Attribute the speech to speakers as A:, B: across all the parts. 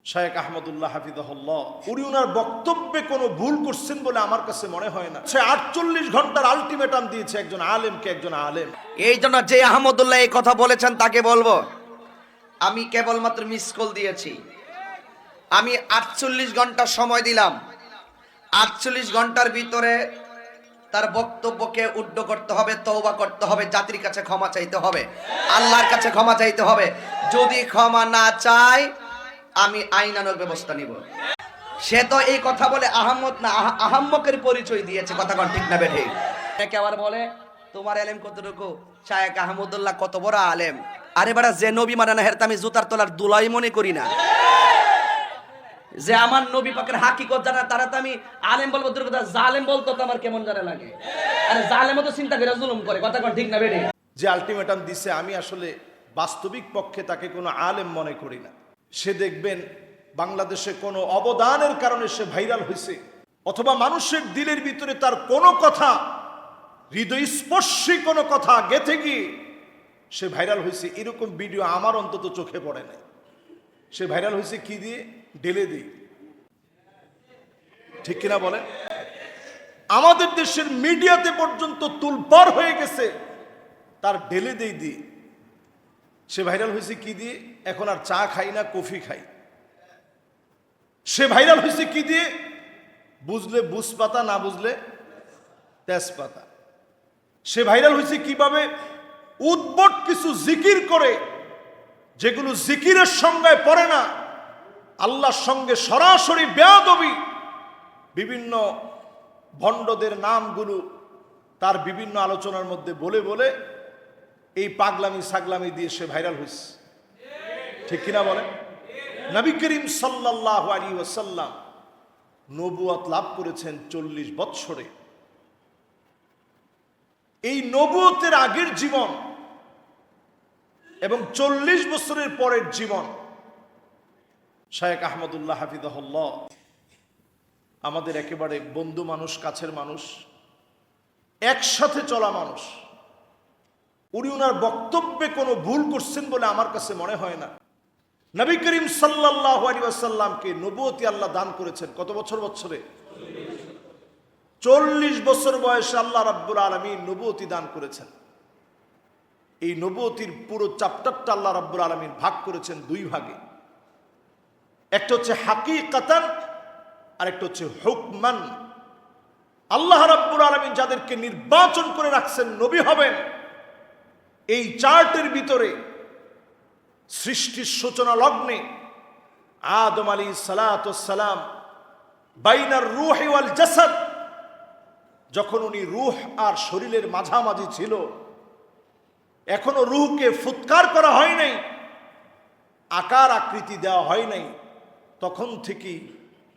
A: শায়েখ আহমদুল্লাহ হাফিজাহুল্লাহ, উনি ওনার বক্তব্যে কোনো ভুল করছেন বলে আমার কাছে মনে হয় না। সে 48 ঘন্টার আলটিমেটাম দিয়েছে একজন আলেমকে, একজন আলেম।
B: এই জন্য যে আহমদুল্লাহ এই কথা বলেছেন তাকে বলবো, আমি কেবলমাত্র মিস কল দিয়েছি। আমি 48 ঘন্টা সময় দিলাম। 48 ঘন্টার ভিতরে তার বক্তব্যকে উড্ড করতে হবে, তওবা করতে হবে, জাতির কাছে ক্ষমা চাইতে হবে, আল্লাহর কাছে ক্ষমা চাইতে হবে। যদি ক্ষমা না চায় আমি আইনানুগ ব্যবস্থা নিব। সে তো এই কথা বলে আহমদ না, আহাম্মকের পরিচয় দিয়েছে। কথা কোন ঠিক না বেঠে? একে আবার বলে তোমার আলেম কতটুকু, শায়েখ আহমদুল্লাহ কত বড় আলেম। আরে বাড়া, যে নবী মানে না হেরতা আমি জুতার তলার দুলাই মনে করি না। যে আমার নবী পাকের হাকিকত জানা তারা তো আমি আলেম বলবো দূর কথা, জালেম বলতো তো আমার কেমন জানা লাগে। আরে জালেমও তো চিন্তা করে জুলুম করে। কথা কোন ঠিক না বেঠে?
A: যে আলটিমেটাম দিছে, আমি আসলে বাস্তবিক পক্ষে তাকে কোনো আলেম মনে করি না। সে দেখবেন বাংলাদেশে কোনো অবদানের কারণে সে ভাইরাল হয়েছে, অথবা মানুষের দিলের ভিতরে তার কোনো কথা, হৃদয়স্পর্শী কোনো কথা গেঁথে গিয়ে সে ভাইরাল হয়েছে, এরকম ভিডিও আমার অন্তত চোখে পড়ে নাই। সে ভাইরাল হয়েছে কি দিয়ে? ঢেলে দিয়ে। ঠিক কিনা বলেন? আমাদের দেশের মিডিয়াতে পর্যন্ত তুলপাড় হয়ে গেছে তার ঢেলে দেই দিয়ে। সে ভাইরাল হয়েছে কি দিয়ে? এখন আর চা খাই না, কফি খাই। সে ভাইরাল হয়েছে কি দিয়ে? বুঝলে বুঝপাতা, না বুঝলে তেজপাতা। সে ভাইরাল হয়েছে কিভাবে? উদ্ভট কিছু জিকির করে, যেগুলো জিকিরের সংজ্ঞায় পড়ে না, আল্লাহর সঙ্গে সরাসরি বেয়াদবি, বিভিন্ন ভণ্ডদের নামগুলো তার বিভিন্ন আলোচনার মধ্যে বলে বলে এই পাগলামি সাগলামি দিয়ে সে ভাইরাল হয়েছে। ঠিক কিনা বলেন? নবী করিম সাল্লাল্লাহু আলাইহি ওয়াসাল্লাম নবুয়ত লাভ করেছেন 40 বৎসরে। এই নবুয়তের আগের জীবন এবং 40 বছরের পরের জীবন, শায়েখ আহমদুল্লাহ হাফিজাহুল্লাহ আমাদের একেবারে বন্ধু মানুষ, কাছের মানুষ, একসাথে চলা মানুষ। উনি ওনার বক্তব্যে কোনো ভুল করছেন বলে আমার কাছে মনে হয় না। নবী করিম সাল্লাল্লাহু আলাইহি ওয়াসাল্লামকে নবুয়তি আল্লাহ দান করেছেন কত বছরে? 40 বছর বয়সে আল্লাহ রাব্বুল আলামিন নবুয়তি দান করেছেন। এই নবুয়তির পুরো চ্যাপ্টারটা আল্লাহ রাব্বুল আলামিন ভাগ করেছেন দুই ভাগে। একটা হচ্ছে হাকিকাতান, আর একটা হচ্ছে হুকমান। আল্লাহ রাব্বুল আলামিন যাদেরকে নির্বাচন করে রাখছেন নবী হবেন, এই চার্টের ভিতরে সৃষ্টির সূচনা লগ্নে আদম আলাইহিস সালাতু ওয়াস সালাম বাইনার রূহি ওয়াল জাসাদ, যখন উনি রূহ আর শরীরের মাঝামাঝি ছিল, এখনো রূহকে ফুৎকার করা হয় নাই, আকার আকৃতি দেওয়া হয় নাই, তখন থেকেই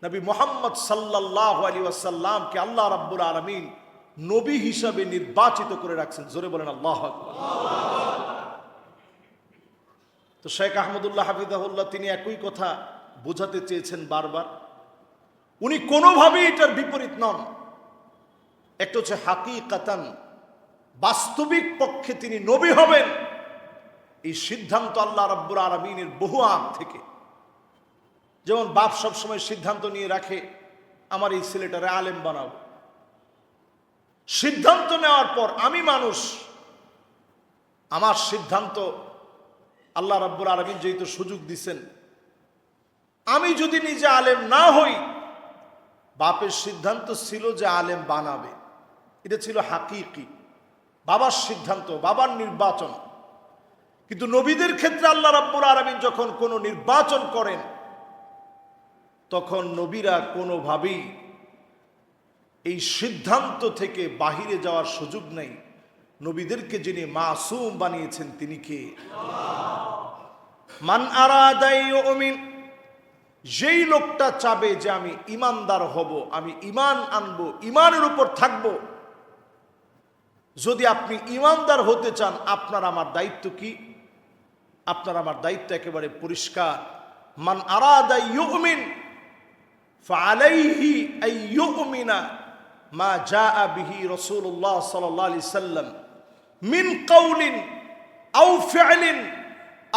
A: নবী মুহাম্মদ সাল্লাল্লাহু আলাইহি ওয়াসাল্লামকে আল্লাহ রাব্বুল আলামিন নবী হিসাবে নির্বাচিত করে রাখছেন। জোরে বলেন আল্লাহু আকবার। তো শায়েখ আহমদুল্লাহ হাফিজাহুল্লাহ তিনি একই কথা বোঝাতে চেয়েছেন বারবার। উনি কোনোভাবেই এটার বিপরীত নন। একটা হচ্ছে হাকিকাতান, বাস্তবিক পক্ষে তিনি নবী হবেন, এই সিদ্ধান্ত আল্লাহ রাব্বুল আলামিনের বহু আগ থেকে। যেমন বাপ সবসময় সিদ্ধান্ত নিয়ে রাখে, আমার এই ছেলেটারে আলেম বানাবো। সিদ্ধান্ত নেওয়ার পর আমি মানুষ, আমার সিদ্ধান্ত আল্লাহ রাব্বুল আলামিন যেহেতু সুযোগ দিছেন, আমি যদি নিজে আলেম না হই, বাপের সিদ্ধান্ত ছিল যে আলেম বানাবে, এটা ছিল হাকিকি, বাবার সিদ্ধান্ত, বাবার নির্বাচন। কিন্তু নবীদের ক্ষেত্রে আল্লাহ রাব্বুল আলামিন যখন কোনো নির্বাচন করেন, তখন নবীরা কোনোভাবেই এই সিদ্ধান্ত থেকে বাহিরে যাওয়ার সুযোগ নেই। নবীদেরকে যিনি মাসুম বানিয়েছেন তিনি কে? মান আরাদা ইউমিন, যেই লোকটা চাবে যে আমি ইমানদার হব, আমি ইমান আনবো, ইমানের উপর থাকব। যদি আপনি ইমানদার হতে চান, আপনার আমার দায়িত্ব কি? আপনার আমার দায়িত্ব একেবারে পরিষ্কার। মান আরাদা ইউমিন ফাআলাইহি আন ইউমিনা মা জাআ বিহি রাসূলুল্লাহ সাল্লাল্লাহু আলাইহি সাল্লাম মিন কাউলিন আও ফি'লিন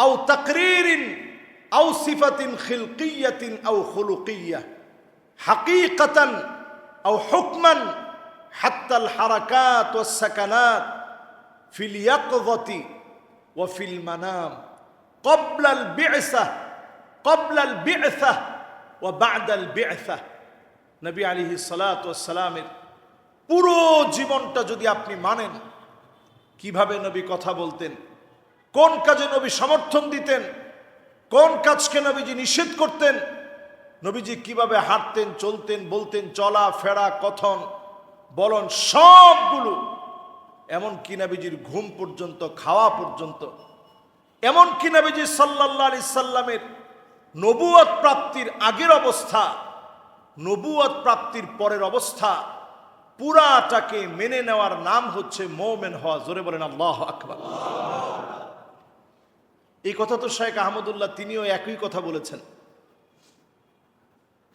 A: আও তাকরীরিন আও সিফাতিন খিলকিয়াতিন আও খুলুকিয়া, হাকিকাতান আও হুকমান, হাত্তাল হারাকাত ওয়াস সাকানাত ফিল ইয়াকযাতি ওয়া ফিল মানাম, ক্বাবলাল বি'সা ওয়া বা'দাল বি'সা। নবী আলাইহিস সালাতু ওয়াস সালামের পুরো জীবনটা যদি আপনি মানেন, কিভাবে নবী কথা বলতেন, কোন কাজে নবী সমর্থন দিতেন, কোন কাজকে নবীজি নিষেধ করতেন, নবীজি কিভাবে হাঁটতেন, চলতেন, বলতেন, চলা ফেরা, কথন বলন সবগুলো, এমনকি নবীজির ঘুম পর্যন্ত, খাওয়া পর্যন্ত, এমনকি নবীজি সাল্লাল্লাহু আলাইহি সাল্লামের নবুয়ত প্রাপ্তির আগের অবস্থা, নবুয়ত প্রাপ্তির পরের অবস্থা, পুরাটাকে মেনে নেওয়ার নাম হচ্ছে মুমিন হওয়া। জোরে বলেন আল্লাহু আকবার। এই কথা তো শেখ আহমদুল্লাহ তিনিও একই কথা বলেছেন।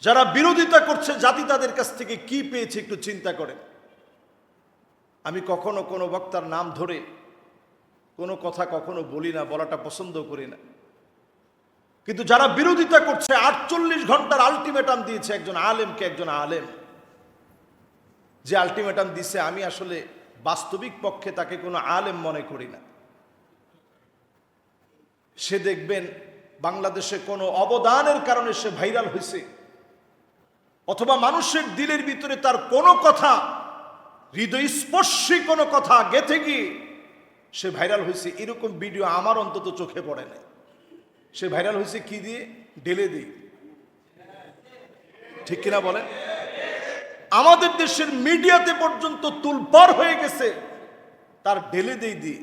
A: যারা বিরোধিতা করছে জাতি তাদের কাছ থেকে কি পেয়েছে একটু চিন্তা করেন। আমি কখনো কোনো বক্তার নাম ধরে কোনো কথা কখনো বলি না, বলাটা পছন্দ করি না, কিন্তু যারা বিরোধিতা করছে 48 ঘন্টার আলটিমেটাম দিয়েছে একজন আলেমকে, একজন আলেম যে আলটিমেটাম দিছে, আমি আসলে বাস্তবিক পক্ষে তাকে কোনো আলেম মনে করি না। সে দেখবেন বাংলাদেশে কোনো অবদানের কারণে সে ভাইরাল হয়েছে, অথবা মানুষের দিলের ভিতরে তার কোনো কথা, হৃদয়স্পর্শী কোনো কথা গেঁথে গিয়ে সে ভাইরাল হয়েছে, এরকম ভিডিও আমার অন্তত চোখে পড়ে নাই। সে ভাইরাল হয়েছে কি দিয়ে? ঢেলে দিয়ে। ঠিক কিনা বলেন? আমাদের দেশের মিডিয়াতে পর্যন্ত তুলপাড় হয়ে গেছে তার ঢেলে দিয়ে।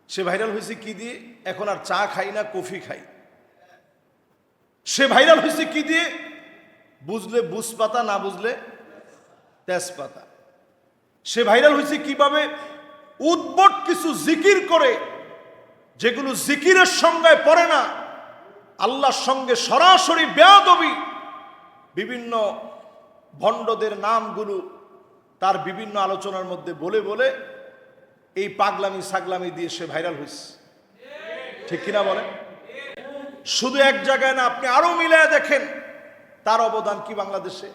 A: সে ভাইরাল হয়েছে কি দিয়ে? এখন আর চা খাই না, কফি খাই। সে ভাইরাল হয়েছে কি দিয়ে? বুঝলে বুঝপাতা, না বুঝলে তেজপাতা। সে ভাইরাল হয়েছে কিভাবে? উদ্ভট কিছু জিকির করে, যেগুলো জিকিরের সংজ্ঞায় পড়ে না, আল্লাহর সঙ্গে সরাসরি বেয়াদবি, বিভিন্ন ভণ্ডদের নামগুলো তার বিভিন্ন আলোচনার মধ্যে বলে বলে এই পাগলামি সাগলামি দিয়ে সে ভাইরাল হয়েছে। ঠিক কিনা বলেন? শুধু এক জায়গায় না, আপনি আরো মিলায় দেখেন তার অবদান কি বাংলাদেশে।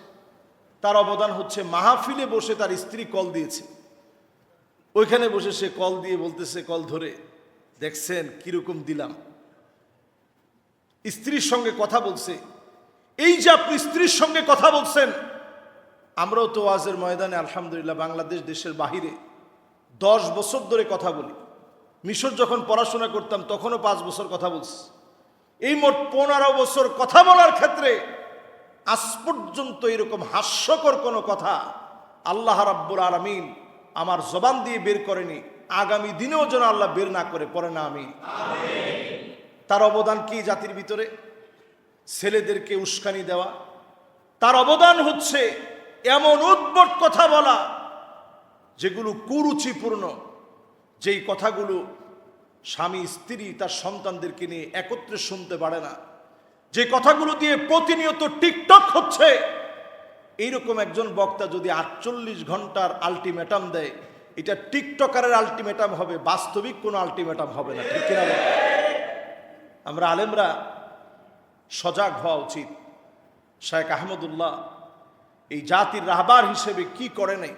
A: তার অবদান হচ্ছে মাহফিলে বসে তার স্ত্রী কল দিয়েছে, ওইখানে বসে সে কল দিয়ে বলতেছে, কল ধরে, দেখছেন কিরকম দিলাম। স্ত্রীর সঙ্গে কথা বলছে। এই যে আপনি স্ত্রীর সঙ্গে কথা বলছেন, আমরাও তো ওয়াজের ময়দানে আলহামদুলিল্লাহ বাংলাদেশ দেশের বাহিরে 10 বছর ধরে কথা বলি। মিশর যখন পড়াশোনা করতাম তখনও 5 বছর কথা বলছি। এই মোট 15 বছর কথা বলার ক্ষেত্রে আজ পর্যন্ত এরকম হাস্যকর কোনো কথা আল্লাহ রাব্বুল আলামিন আমার জবান দিয়ে বের করেনি, আগামী দিনেও যেন আল্লাহ বের না করে, পড়ে না আমি। তার অবদান কি জাতির ভিতরে? ছেলেদেরকে উস্কানি দেওয়া। তার অবদান হচ্ছে এমন উদ্ভট কথা বলা যেগুলো কুরুচিপূর্ণ, যেই কথাগুলো স্বামী স্ত্রী তার সন্তানদেরকে নিয়ে একত্রে শুনতে পারে না, যে কথাগুলো দিয়ে প্রতিনিয়ত টিকটক হচ্ছে। এইরকম একজন বক্তা যদি 48 ঘন্টার আলটিমেটাম দেয়, এটা টিকটকারের আলটিমেটাম হবে, বাস্তবিক কোনো আলটিমেটাম হবে না। ঠিক কিনা? আমরা আলেমরা সজাগ হওয়া উচিত। শেখ আহমদুল্লাহ এই জাতির রাহবার হিসেবে কি করে নাই।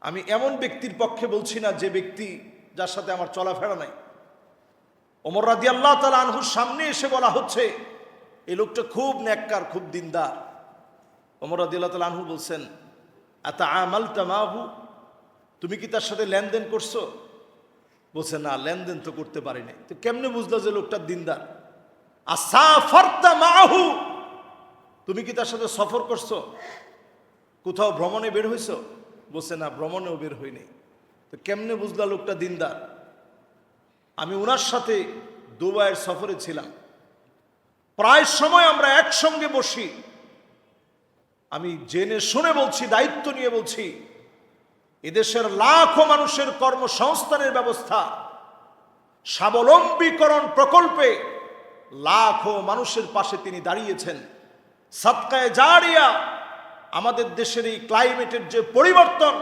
A: আমি এমন ব্যক্তির পক্ষে বলছি না যে ব্যক্তি যার সাথে আমার চলাফেরা নাই। ওমর রাদিয়াল্লাহু তাআলা আনহুর সামনে এসে বলা হচ্ছে এই লোকটা খুব নেককার, খুব দিনদার। ওমর রাদিয়াল্লাহু তাআলা আনহু বলছেন, আতাআমালতা মাহু, তুমি কি তার সাথে লেনদেন করছো? বলছে, না, লেনদেন তো করতে পারি নাই। তো কেমনে বুঝলো যে লোকটা দিনদার? আসাফারতা মাহু, তুমি কি তার সাথে সফর করছো? কোথাও ভ্রমণে বের হইছো? বলছে, না, ভ্রমণেও বের হইনি। তো কেমনে বুঝলা লোকটা দিনদার? আমি ওনার সাথে দুবাইয়ের সফরে ছিলাম, প্রায় সময় আমরা একসঙ্গে বসি। আমি জেনে শুনে বলছি, দায়িত্ব নিয়ে বলছি, এদেশের লাখো মানুষের কর্মসংস্থানের ব্যবস্থা, স্বাবলম্বীকরণ প্রকল্পে লাখো মানুষের পাশে তিনি দাঁড়িয়েছেন। সাদকায়ে জারিয়া, আমাদের দেশের এই ক্লাইমেটের যে পরিবর্তন,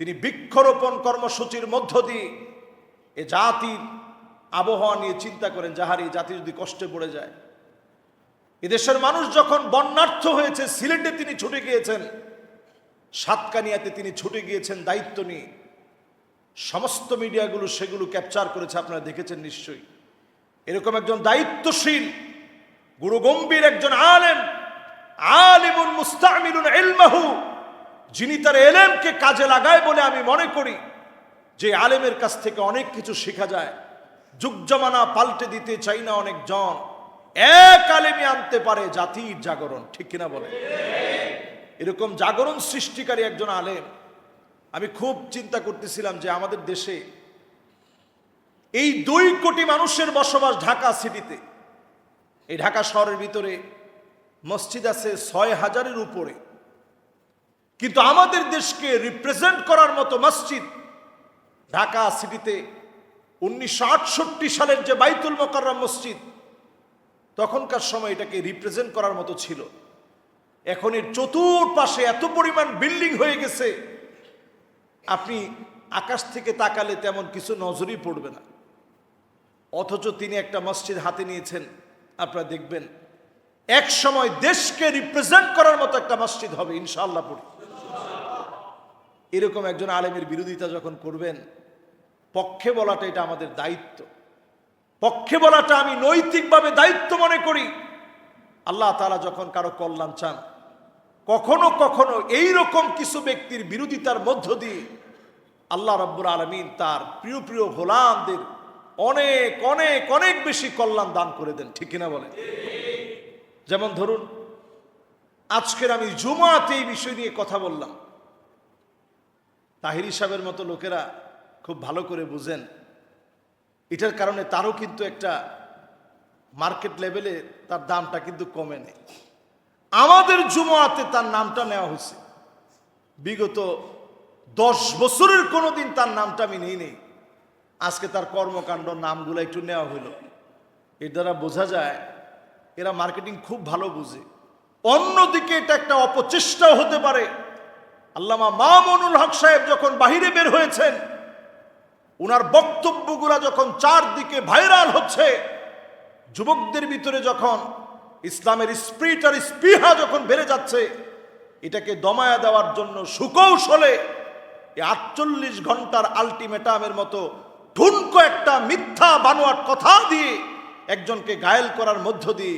A: তিনি বৃক্ষরোপণ কর্মসূচির মধ্য দিয়ে এ জাতির আবহাওয়া নিয়ে চিন্তা করেন, যাহার এই জাতি যদি কষ্টে পড়ে যায়। এদেশের মানুষ যখন বন্যার্থ হয়েছে, সিলেটে তিনি ছুটে গিয়েছেন, সাতকানিয়াতে তিনি ছুটে গিয়েছেন দায়িত্ব নিয়ে। সমস্ত মিডিয়াগুলো সেগুলো ক্যাপচার করেছে, আপনারা দেখেছেন নিশ্চয়ই। এরকম একজন দায়িত্বশীল গুরুগম্ভীর একজন আলেম, আলিমুন মুস্তামিলুন ইলমাহু, যিনি তার এলেমকে কাজে লাগায় বলে আমি মনে করি যে আলেমের কাছ থেকে অনেক কিছু শেখা যায়। যুগ জামানা পাল্টে দিতে চাই না অনেকজন, এক আলেমই আনতে পারে জাতির জাগরণ, ঠিক কিনা বলে? এরকম জাগরণ সৃষ্টিকারী একজন আলেম। আমি খুব চিন্তা করতেছিলাম যে আমাদের দেশে এই 2 কোটি মানুষের বসবাস ঢাকা সিটিতে। এই ঢাকা শহরের ভিতরে মসজিদ আছে 6,000-এর উপরে, কিন্তু আমাদের দেশকে রিপ্রেজেন্ট করার মতো মসজিদ ঢাকা সিটিতে 1968 সালের যে বাইতুল মোকাররম মসজিদ, তখনকার সময় এটাকে রিপ্রেজেন্ট করার মতো ছিল। এখন এর চতুর্পাশে এত পরিমাণ বিল্ডিং হয়ে গেছে, আপনি আকাশ থেকে তাকালে তেমন কিছু নজরই পড়বে না। অথচ তিনি একটা মসজিদ হাতে নিয়েছেন, আপনারা দেখবেন এক সময় দেশকে রিপ্রেজেন্ট করার মতো একটা মসজিদ হবে ইনশাআল্লাহ পড়ি। এরকম একজন আলেমের বিরোধিতা যখন করবেন, পক্ষে বলাটা এটা আমাদের দায়িত্ব। পক্ষে বলাটা আমি নৈতিকভাবে দায়িত্ব মনে করি। আল্লাহ তাআলা যখন কারো কল্যাণ চান, কখনো কখনো এইরকম কিছু ব্যক্তির বিরোধিতার মধ্য দিয়ে আল্লাহ রাব্বুল আলামিন তার প্রিয় প্রিয় গোলামদের অনেক অনেক অনেক বেশি কল্যাণ দান করে দেন, ঠিক কিনা বলে? যেমন ধরুন, আজকের আমি জুমাতে এই বিষয় নিয়ে কথা বললাম। তাহিরি সাহেবের মতো লোকেরা খুব ভালো করে বুঝেন, এটার কারণে তারও কিন্তু একটা মার্কেট লেভেলে তার দামটা কিন্তু কমে নেই। আমাদের জুমাতে তার নামটা নেওয়া হয়েছে, বিগত 10 বছরের কোনোদিন তার নামটা আমি নেই। আজকে তার কর্মকাণ্ড নামগুলো একটু নেওয়া হইল। এর দ্বারা বোঝা যায় এরা মার্কেটিং খুব ভালো বুঝে। অন্যদিকে এটা একটা অপচেষ্টাও হতে পারে। আল্লামা মামুনুল হক সাহেব যখন বাহিরে বের হয়েছেন, ওনার বক্তব্যগুলা যখন চারদিকে ভাইরাল হচ্ছে, যুবকদের ভিতরে যখন ইসলামের স্পিরিট আর স্পৃহা যখন বেড়ে যাচ্ছে, এটাকে দমায়া দেওয়ার জন্য সুকৌশলে 48 ঘন্টার আলটিমেটামের মতো ঠুনকো একটা মিথ্যা বানোয়াট কথা দিয়ে একজনকে ঘায়েল করার মধ্য দিয়ে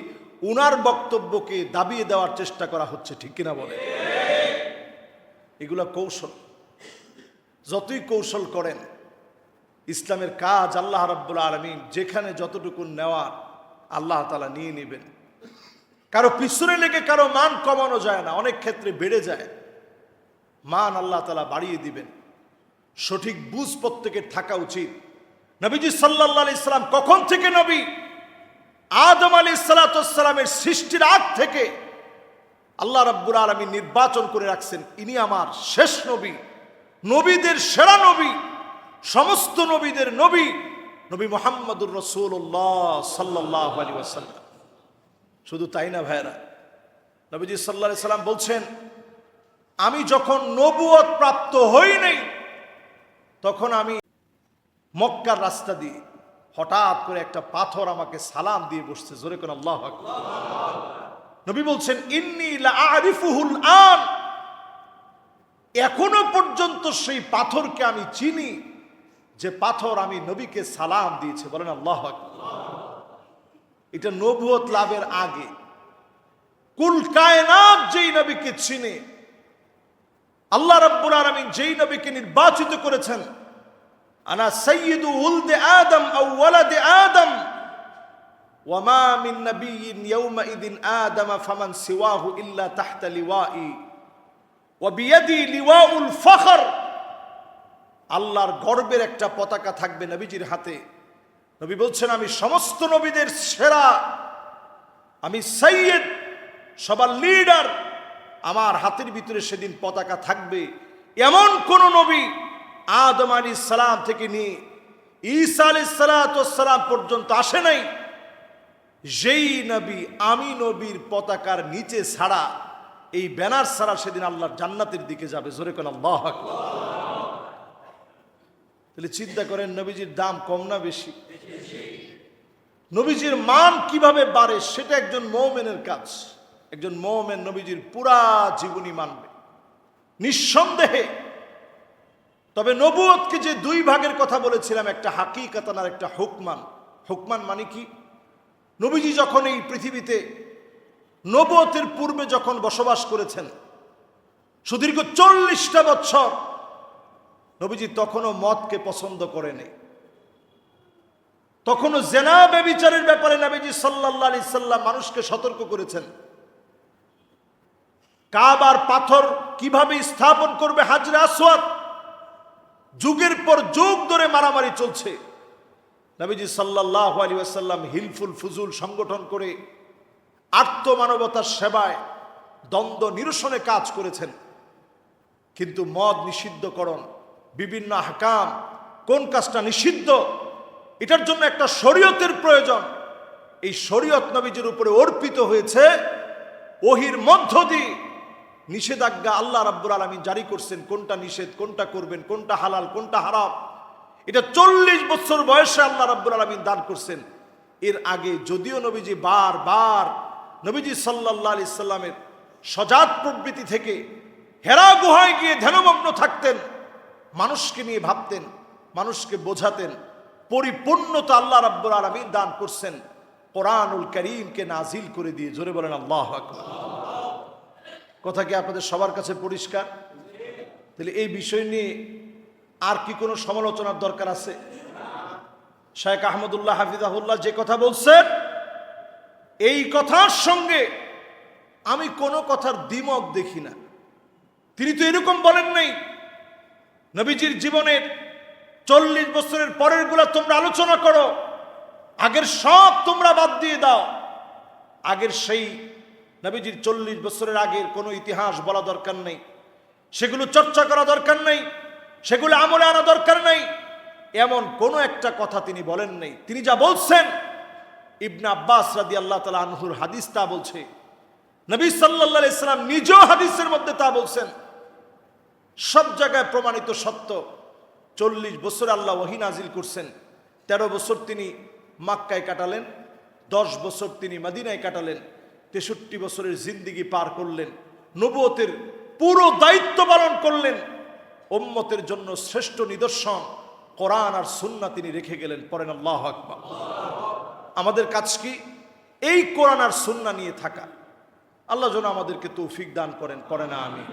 A: উনার বক্তব্যকে দাবিয়ে দেওয়ার চেষ্টা করা হচ্ছে, ঠিক কিনা বলে? এগুলা কৌশল। যতই কৌশল করেন, ইসলামের কাজ আল্লাহ রাব্বুল আলামিন যেখানে যতটুকু নেওয়ার আল্লাহ তাআলা নিয়ে নেবেন। কারো পিছনে লেগে কারো মান কমানো যায় না, অনেক ক্ষেত্রে বেড়ে যায়। মান আল্লাহ তাআলা বাড়িয়ে দিবেন। সঠিক বুঝ প্রত্যেকের থাকা উচিত। নবীজি সাল্লাল্লাহু আলাইহি সাল্লাম কখন থেকে নবী? আদম আলাইহিস সালাতু ওয়াস সালামের সৃষ্টির আগ থেকে আল্লাহ রাব্বুল আলামিন নির্বাচন করে রাখছেন, ইনি আমার শেষ নবী, নবীদের সেরা নবী, সমস্ত নবীদের নবী, নবী মুহাম্মদুর রাসূলুল্লাহ সাল্লাল্লাহু আলাইহি ওয়াসাল্লাম। শুধু তাই না ভাইরা, নবীজি সাল্লাল্লাহু আলাইহি সাল্লাম বলছেন, আমি যখন নবুয়ত প্রাপ্ত হই নাই, তখন আমি মক্কার রাস্তা দিয়ে হঠাৎ করে একটা পাথর আমাকে সালাম দিয়ে বসছে। জোরে কোন আল্লাহু আকবার। নবী বলছেন, ইন্নী লা আরিফুহুল আন, এখনো পর্যন্ত সেই পাথরকে আমি চিনি, যে পাথর আমি নবীকে সালাম দিয়েছে। বলেন আল্লাহু আকবার। এটা নবুয়ত লাভের আগে। কুল কায়নাত যেই নবীকে চিনে, আল্লাহ রাব্বুল আলামিন যেই নবীকে নির্বাচিত করেছেন, আনা সাইয়্যিদু উলদে আদম আও ওয়ালাদে আদম ওয়া মা মিন নাবিয়্যিন ইয়াওমাইদিন আদম ফামান সিওয়াহু ইল্লা তাহতা লিওয়াই ওয়া বিয়াদি লিওয়াউল ফখর। আল্লাহর গর্বের একটা পতাকা থাকবে নবীজির হাতে। নবী বলছেন, আমি সমস্ত নবীদের সেরা, আমি সাইয়্যিদ, সবার লিডার, আমার হাতের ভিতরে সেদিন পতাকা থাকবে। এমন কোন নবী আদম আলাইহিস সালাম থেকে নিয়ে ঈসা আলাইহিস সালাম পর্যন্ত আসে নাই, যেই নবী আমি নবীর পতাকার নিচে ছাড়া, এই ব্যানার ছাড়া সেদিন আল্লাহর জান্নাতের দিকে যাবে। জোরে কোন আল্লাহু আকবার। তাহলে চিন্তা করেন নবীজির দাম কম না বেশি? নবীজির মান কিভাবে বাড়ে সেটা একজন মুমিনের কাজ। একজন মুমিন নবীজির পুরা জীবনী মানবে নিঃসন্দেহে। তবে নবুয়তকে যে দুই ভাগের কথা বলেছিলাম, একটা হাকিকাতান আর একটা হুকমান। হুকমান মানে কি? নবীজি যখন এই পৃথিবীতে নবুয়তের পূর্বে যখন বসবাস করেছেন সুদীর্ঘ 40টা বছর, নবীজি তখনও মদকে পছন্দ করেনি। তখনও জেনা ব্যভিচারের ব্যাপারে নবীজি সাল্লাল্লাহু আলাইহি সাল্লাম মানুষকে সতর্ক করেছেন। কাবার পাথর কিভাবে স্থাপন করবে, হাজরে আসওয়াদ, যুগের পর যুগ ধরে মারামারি চলছে। নবীজি সাল্লাল্লাহু আলাইহি ওয়াসাল্লাম হিলফুল ফুজুল সংগঠন করে আত্মমানবতার সেবায় দ্বন্দ্ব নিরসনে কাজ করেছেন। কিন্তু মদ নিষিদ্ধকরণ, বিভিন্ন আহকাম, কোন কাজটা নিষিদ্ধ, এটার জন্য একটা শরীয়তের প্রয়োজন। এই শরীয়ত নবীজির উপরে অর্পিত হয়েছে ওহির মধ্য দিয়ে। নিষেধাজ্ঞা আল্লাহ রাব্বুল আলামিন জারি করছেন, কোনটা নিষেধ, কোনটা করবেন, কোনটা হালাল, কোনটা হারাম, এটা 40 বছর বয়সে আল্লাহ রাব্বুল আলামিন দান করছেন। এর আগে যদিও নবীজি বারবার নবীজি সাল্লাল্লাহু আলাইহি সাল্লামের সজাত প্রবৃত্তি থেকে হেরা গুহায় গিয়ে ধ্যানমগ্ন থাকতেন, মানুষকে নিয়ে ভাবতেন, মানুষকে বোঝাতেন। পরিপূর্ণতা আল্লাহ রাব্বুল আলামিন দান করছেন কোরআনুল কারীমকে নাজিল করে দিয়ে। জোরে বলেন আল্লাহু আকবার। কথা কি আপনাদের সবার কাছে পরিষ্কার? তাহলে এই বিষয় নিয়ে আর কি কোনো সমালোচনার দরকার আছে? শেখ আহমদুল্লাহ হাফিজাহুল্লাহ যে কথা বলছেন, এই কথার সঙ্গে আমি কোনো কথার দ্বিমত দেখি না। তিনি তো এরকম বলেন নাই নবীজির জীবনের 40 বছরের পরের গুলা তোমরা আলোচনা করো, আগের সব তোমরা বাদ দিয়ে দাও। আগের সেই নবীজির 40 বছরের আগের কোনো ইতিহাস বলা দরকার নেই, সেগুলো চর্চা করা দরকার নেই, সেগুলো আমলে আনা দরকার নেই, এমন কোনো একটা কথা তিনি বলেন নাই। তিনি যা বলছেন, ইবনে আব্বাস রাদিয়াল্লাহু তাআলা আনহুর হাদিস তা বলছে, নবী সাল্লাল্লাহু আলাইহি সাল্লাম নিজেও হাদিসের মধ্যে তা বলছেন। সব জায়গায় প্রমাণিত সত্য। 40 বছর আল্লাহ ওহী নাজিল করছেন, 13 বছর তিনি মক্কায় কাটালেন, 10 বছর তিনি মদিনায় কাটালেন, 63 বছরের জিন্দেগি পার করলেন, নবুয়তের পুরো দায়িত্ব পালন করলেন। উম্মতের জন্য শ্রেষ্ঠ নিদর্শন কোরআন আর সুন্নাহ তিনি রেখে গেলেন। পড়েন আল্লাহু আকবার। আমাদের কাজ কি? এই কোরআন আর সুন্নাহ নিয়ে থাকা। আল্লাহ যেন আমাদেরকে তৌফিক দান করেন, করে না আমি।